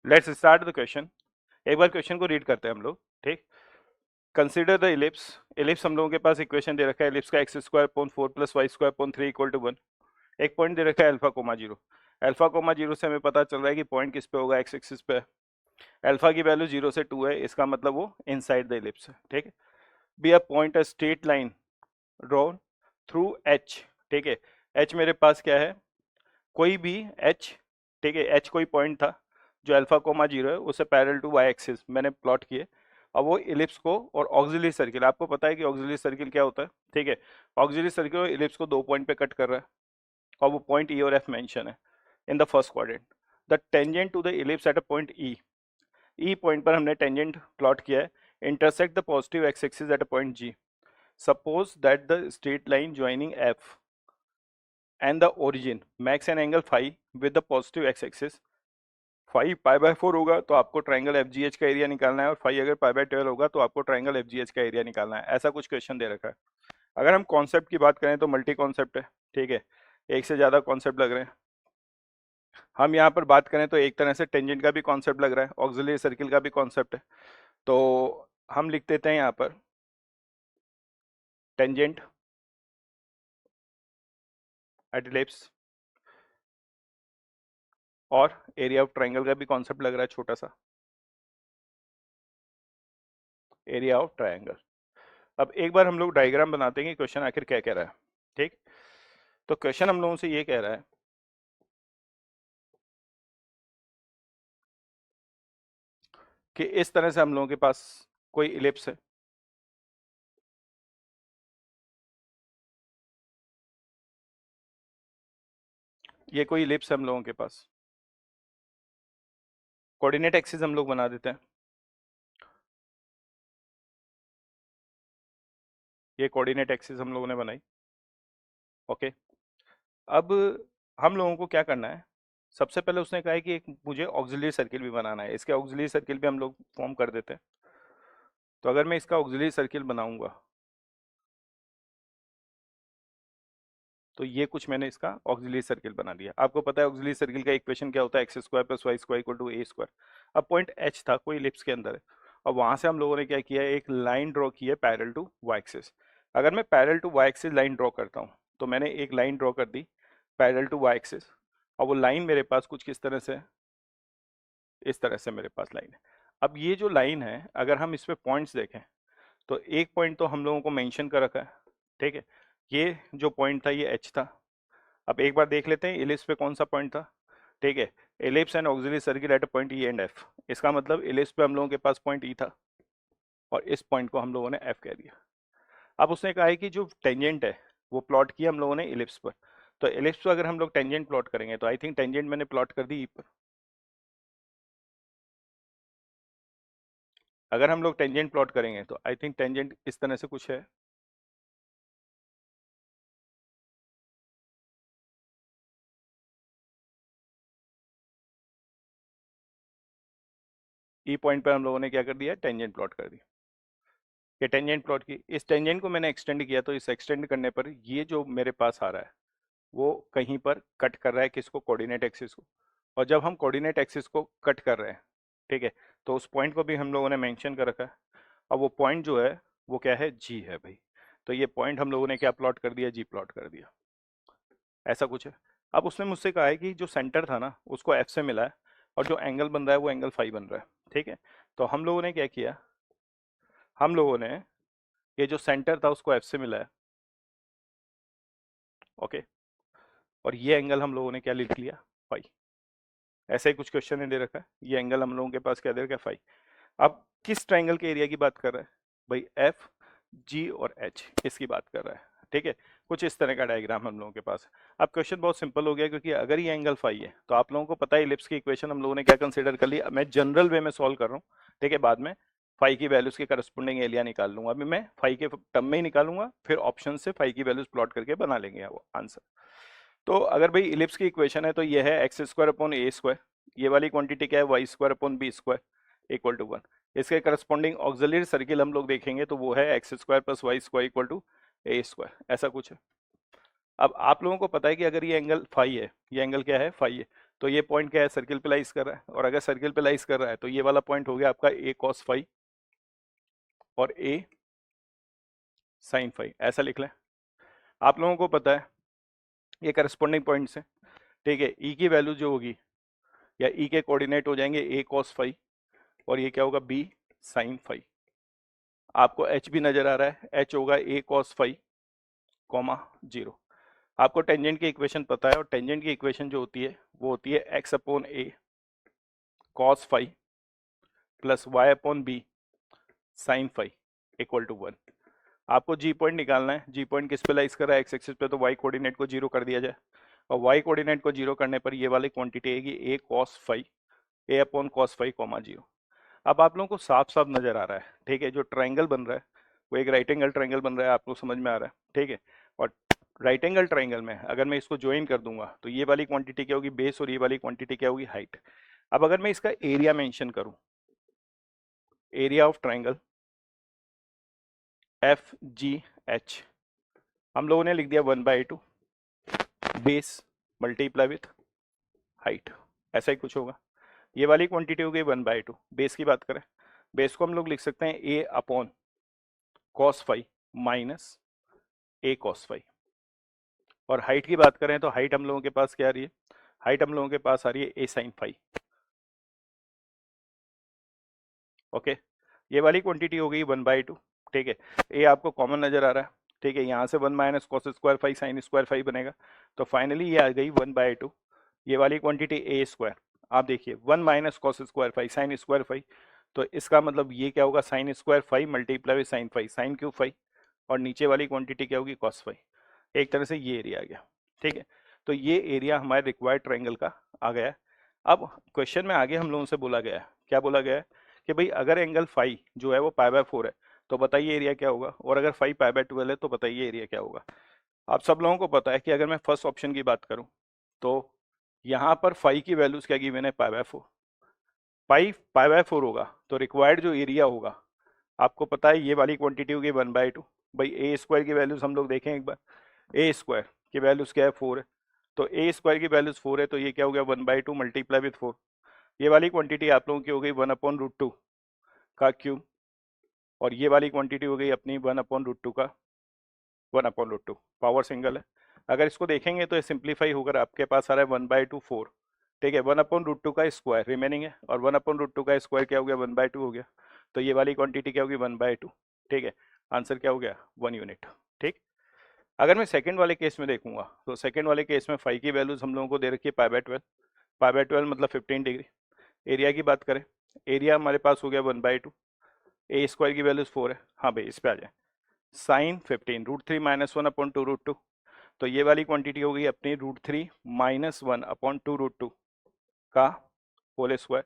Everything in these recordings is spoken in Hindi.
Let's start the question. एक बार क्वेश्चन को रीड करते हैं हम लोग, ठीक। Consider the ellipse. इलिप्स हम लोगों के पास इक्वेशन दे रखा है, इलिप्स का x square upon 4 plus y square upon 3 equal to 1। एक पॉइंट दे रखा है alpha comma zero. Alpha comma zero से हमें पता चल रहा है कि पॉइंट किस पे होगा, एक्स एक्सिस पे। अल्फा की वैल्यू 0 से 2 है, इसका मतलब वो इनसाइड द इलिप्स है, ठीक है। Be a point a straight line drawn through H, ठीक है। एच मेरे पास क्या है, कोई भी एच, ठीक है। एच कोई पॉइंट था जो अल्फा कोमा जीरो है, उसे पैरेलल टू वाई एक्सिस मैंने प्लॉट किए। अब वो इलिप्स को और ऑक्सिलरी सर्किल, आपको पता है कि ऑक्सिलरी सर्किल क्या होता है, ठीक है। ऑक्सिलरी सर्किल और इलिप्स को 2 पॉइंट पे कट कर रहा है और वो पॉइंट ई और एफ मेंशन है in the first quadrant. The tangent to the ellipse at a point E, E point पर हमने टेंजेंट प्लॉट किया है, intersect the positive x axis at a point G. Suppose that the straight line joining F and the origin makes an angle phi with the positive x axis। Phi pi by 4 होगा तो आपको ट्राइंगल एफ जी एच का एरिया निकालना है, और फाई अगर पाई बाय 12 होगा तो आपको ट्राइंगल एफ जी एच का एरिया निकालना है। ऐसा कुछ क्वेश्चन दे रखा है। अगर हम कॉन्सेप्ट की बात करें तो मल्टी कॉन्सेप्ट है, ठीक है। एक से ज़्यादा कॉन्सेप्ट लग रहे हैं। हम यहाँ पर बात करें तो एक तरह से टेंजेंट का भी कॉन्सेप्ट लग रहा है, ऑक्सिलरी सर्किल का भी कॉन्सेप्ट है। तो हम लिख देते हैं यहाँ पर टेंजेंट एट इलिप्स, और एरिया ऑफ ट्राइंगल का भी कॉन्सेप्ट लग रहा है छोटा सा, एरिया ऑफ ट्राइंगल। अब एक बार हम लोग डायग्राम बनाते हैं कि क्वेश्चन आखिर क्या कह रहा है, ठीक। तो क्वेश्चन हम लोगों से ये कह रहा है कि इस तरह से हम लोगों के पास कोई इलिप्स है, ये कोई इलिप्स है हम लोगों के पास। कोऑर्डिनेट एक्सिस हम लोग बना देते हैं, ये कोऑर्डिनेट एक्सिस हम लोगों ने बनाई, ओके। अब हम लोगों को क्या करना है, सबसे पहले उसने कहा है कि एक मुझे ऑक्सिलरी सर्किल भी बनाना है, इसके ऑक्सिलरी सर्किल भी हम लोग फॉर्म कर देते हैं। तो अगर मैं इसका ऑक्सिलरी सर्किल बनाऊंगा तो ये कुछ मैंने इसका ऑक्सिलरी सर्किल बना दिया। आपको पता है ऑक्सिलरी सर्किल का इक्वेशन क्या होता है, x square plus y square equal to a square. अब पॉइंट एच था, कोई इलिप्स के अंदर है, और वहां से हम लोगों ने क्या किया है, एक लाइन ड्रॉ की है पैरेलल टू वाई एक्सिस। अगर मैं parallel to y axis line draw करता हूँ तो मैंने एक लाइन ड्रॉ कर दी पैरेलल टू वाई एक्सिस, और वो लाइन मेरे पास कुछ किस तरह से है, इस तरह से मेरे पास लाइन है। अब ये जो लाइन है, अगर हम इस पे पॉइंट्स देखें तो एक पॉइंट तो हम लोगों को मेंशन कर रखा है, ठीक है। ये जो पॉइंट था ये एच था। अब एक बार देख लेते हैं इलिप्स पे कौन सा पॉइंट था, ठीक है। Ellipse and auxiliary circle eight a point E and F, इसका मतलब इलिप्स पे हम लोगों के पास पॉइंट ई था और इस पॉइंट को हम लोगों ने एफ कह दिया। अब उसने कहा है कि जो टेंजेंट है वो प्लॉट किया हम लोगों ने इलिप्स पर। तो इलिप्स पर अगर हम लोग टेंजेंट प्लॉट करेंगे तो आई थिंक टेंजेंट मैंने प्लॉट कर दी ई पर। अगर हम लोग टेंजेंट प्लॉट करेंगे तो आई थिंक टेंजेंट इस तरह से कुछ है, ई पॉइंट पर हम लोगों ने क्या कर दिया, टेंजेंट प्लॉट कर दी। ये टेंजेंट प्लॉट की, इस टेंजेंट को मैंने एक्सटेंड किया, तो इस एक्सटेंड करने पर ये जो मेरे पास आ रहा है वो कहीं पर कट कर रहा है किसको, कोऑर्डिनेट एक्सिस को। और जब हम कोऑर्डिनेट एक्सिस को कट कर रहे हैं, ठीक है, तो उस पॉइंट को भी हम लोगों ने मेंशन कर रखा है। अब वो पॉइंट जो है वो क्या है, जी है भाई। तो ये पॉइंट हम लोगों ने क्या प्लॉट कर दिया, जी प्लॉट कर दिया, ऐसा कुछ है। अब उसने मुझसे कहा है कि जो सेंटर था ना उसको एफ से मिला है, और जो एंगल बन रहा है वो एंगल फाई बन रहा है, ठीक है। तो हम लोगों ने क्या किया, हम लोगों ने ये जो सेंटर था उसको एफ से मिला है, ओके। और ये एंगल हम लोगों ने क्या लिख लिया, फाई। ऐसा ही कुछ क्वेश्चन ने दे रखा है, ये एंगल हम लोगों के पास क्या दे रखा है, फाई। अब किस ट्राइंगल के एरिया की बात कर रहा है भाई, एफ जी और एच, इसकी बात कर रहा है, ठीक है। कुछ इस तरह का डायग्राम हम लोगों के पास है। अब क्वेश्चन बहुत सिंपल हो गया, क्योंकि अगर ये एंगल फाई है तो आप लोगों को पता है इलिप्स की इक्वेशन हम लोगों ने क्या कंसीडर कर लिया। मैं जनरल वे में सॉल्व कर रहा हूँ, ठीक है। बाद में फाई की वैल्यूज के करस्पॉन्डिंग एरिया निकाल लूंगा, अभी मैं फाई के टर्म में ही निकालूंगा, फिर ऑप्शन से फाई की वैल्यूज प्लॉट करके बना लेंगे वो आंसर। तो अगर भाई इलिप्स की इक्वेशन है तो ये है x square upon a square, ये वाली क्वांटिटी क्या है, y square upon b square equal to 1। इसके करस्पॉन्डिंग ऑक्सिलरी सर्किल हम लोग देखेंगे तो वो है x square plus y square equal to a square, ऐसा कुछ है। अब आप लोगों को पता है कि अगर ये एंगल फाई है, ये एंगल क्या है, फाई है, तो ये पॉइंट क्या है, सर्किल पे लाइज कर रहा है, और अगर सर्किल पे लाइज कर रहा है तो ये वाला पॉइंट हो गया आपका a cos फाई और a sin फाई, ऐसा लिख लें। आप लोगों को पता है ये करस्पॉन्डिंग पॉइंट्स है, ठीक है। ई की वैल्यू जो होगी या ई के कोऑर्डिनेट हो जाएंगे a cos फाई और ये क्या होगा b sin फाई। आपको h भी नजर आ रहा है, h होगा a cos फाई कॉमा 0। आपको टेंजेंट की इक्वेशन पता है, और टेंजेंट की इक्वेशन जो होती है वो होती है x upon a cos phi plus y upon b sin phi equal to 1। आपको जी पॉइंट निकालना है। जी पॉइंट किस पे लाइज कर रहा है, एक्स एक्सिस पे, तो वाई कोऑर्डिनेट को 0 कर दिया जाए, और वाई कोऑर्डिनेट को 0 करने पर ये वाली क्वांटिटी आएगी a cos phi, a upon cos phi comma 0। अब आप लोगों को साफ साफ नजर आ रहा है, ठीक है, जो ट्राइंगल बन रहा है वो एक राइट एंगल ट्राइंगल बन रहा है, आपको समझ में आ रहा है, ठीक है। और राइट एंगल ट्राइंगल में अगर मैं इसको ज्वाइन कर दूंगा तो ये वाली क्वांटिटी क्या होगी, बेस, और ये वाली क्वांटिटी क्या होगी, हाइट। अब अगर मैं इसका एरिया मेंशन करूं, area of triangle F G H, हम लोगों ने लिख दिया 1/2 बेस मल्टीप्लाई विथ हाइट, ऐसा ही कुछ होगा। ये वाली क्वांटिटी हो गई 1/2। बेस की बात करें, बेस को हम लोग लिख सकते हैं a upon cos phi minus a cos phi. और हाइट की बात करें तो हाइट हम लोगों के पास क्या आ रही है, हाइट हम लोगों के पास आ रही है a sin फाई। ओके, ये वाली क्वांटिटी हो गई 1/2, ठीक है। ए आपको कॉमन नजर आ रहा है, ठीक है, यहाँ से 1 minus cos square phi sine square phi बनेगा, तो फाइनली ये आ गई 1/2। ये वाली क्वांटिटी ए स्क्वायर, आप देखिए 1 minus cos square phi sine square phi, तो इसका मतलब ये क्या होगा, sine square phi multiply with sine phi, sine cube phi, और नीचे वाली क्वांटिटी क्या होगी, कॉस फाई। एक तरह से ये एरिया आ गया, ठीक है। तो ये एरिया हमारे रिक्वायर्ड ट्रायंगल का आ गया है। अब क्वेश्चन में आगे हम लोगों से बोला गया है, क्या बोला गया है कि भाई अगर एंगल फाई जो है वो π/4 है तो बताइए एरिया क्या होगा, और अगर फाई π/12 है तो बताइए एरिया क्या होगा। आप सब लोगों को पता है कि अगर मैं फर्स्ट ऑप्शन की बात करूं तो यहाँ पर फाई की वैल्यूज क्या गिवन है, π/4। पाई π/4 होगा तो रिक्वायर्ड जो एरिया होगा, आपको पता है ये वाली क्वांटिटी होगी 1/2। भाई ए स्क्वायर की वैल्यूज हम लोग देखें एक बार, ए स्क्वायर की वैल्यूज क्या है, 4 है, तो ए स्क्वायर की वैल्यूज 4 है, तो ये क्या हो गया 1/2 मल्टीप्लाई विथ 4। ये वाली क्वांटिटी आप लोगों की हो गई 1/√2 का क्यूब, और ये वाली क्वांटिटी हो गई अपनी 1/√2 का 1/√2, पावर सिंगल है। अगर इसको देखेंगे तो ये सिंप्लीफाई होकर आपके पास आ रहा है 1/2 4, ठीक है। 1/√2 का स्क्वायर रिमेनिंग है, और 1/√2 का स्क्वायर क्या हो गया, 1/2 हो गया, तो ये वाली क्वांटिटी क्या होगी 1/2, ठीक है। आंसर क्या हो गया, 1 यूनिट, ठीक। अगर मैं सेकंड वाले केस में देखूंगा तो सेकंड वाले केस में फाई की वैल्यूज हम लोगों को दे रखी है π/12, π/12 मतलब 15 डिग्री। एरिया की बात करें, एरिया हमारे पास हो गया 1/2, ए स्क्वायर की वैल्यूज 4 है, हाँ भाई इस पे आ जाए, साइन 15 √3 - 1/2√2, तो ये वाली क्वांटिटी हो गई अपनी √3 - 1/2√2 का होल स्क्वायर,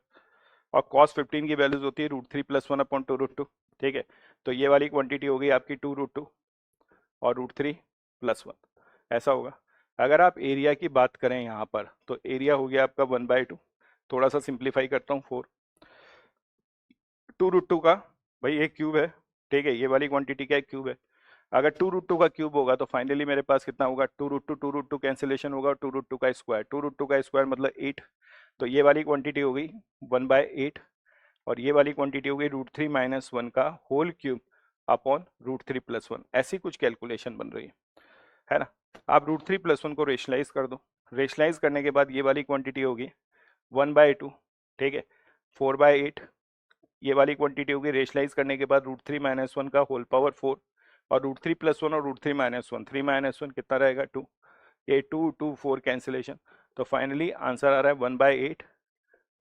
और cos 15 की वैल्यूज होती है √3 + 1/2√2, ठीक है। तो ये वाली क्वांटिटी हो गई आपकी 2√2 और √3 + 1, ऐसा होगा। अगर आप एरिया की बात करें यहाँ पर तो एरिया हो गया आपका 1/2, थोड़ा सा सिंप्लीफाई करता हूँ, 4 2√2 का, भाई एक क्यूब है, ठीक है, ये वाली क्वांटिटी क्या है, क्यूब है। अगर 2√2 का क्यूब होगा तो फाइनली मेरे पास कितना होगा, 2√2 कैंसिलेशन होगा, 2√2 का स्क्वायर, 2√2 का स्क्वायर मतलब 8, तो ये वाली क्वांटिटी हो गई 1/8, और ये वाली क्वांटिटी हो गई √3 - 1 का होल क्यूब अपॉन √3 + 1, ऐसी कुछ कैलकुलेशन बन रही है ना। आप √3 + 1 को रेशनलाइज कर दो, रेशनलाइज करने के बाद ये वाली क्वांटिटी होगी 1/2, ठीक है, 4/8, ये वाली क्वांटिटी होगी रेशनलाइज करने के बाद √3 - 1 का होल पावर 4, और √3 + 1 और √3 - 1, 3 - 1 कितना रहेगा, 2, ये 2 2 4 कैंसिलेशन, तो फाइनली आंसर आ रहा है 1/8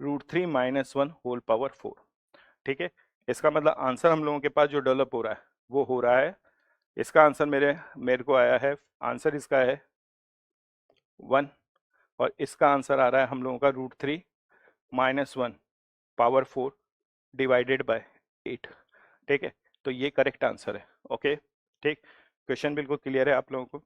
√3 - 1 होल पावर 4, ठीक है। इसका मतलब आंसर हम लोगों के पास जो डेवलप हो रहा है वो हो रहा है, इसका आंसर मेरे को आया है, आंसर इसका है 1, और इसका आंसर आ रहा है हम लोगों का √3 - 1 पावर 4 डिवाइडेड बाय 8, ठीक है। तो ये करेक्ट आंसर है, ओके, ठीक। क्वेश्चन बिल्कुल क्लियर है आप लोगों को।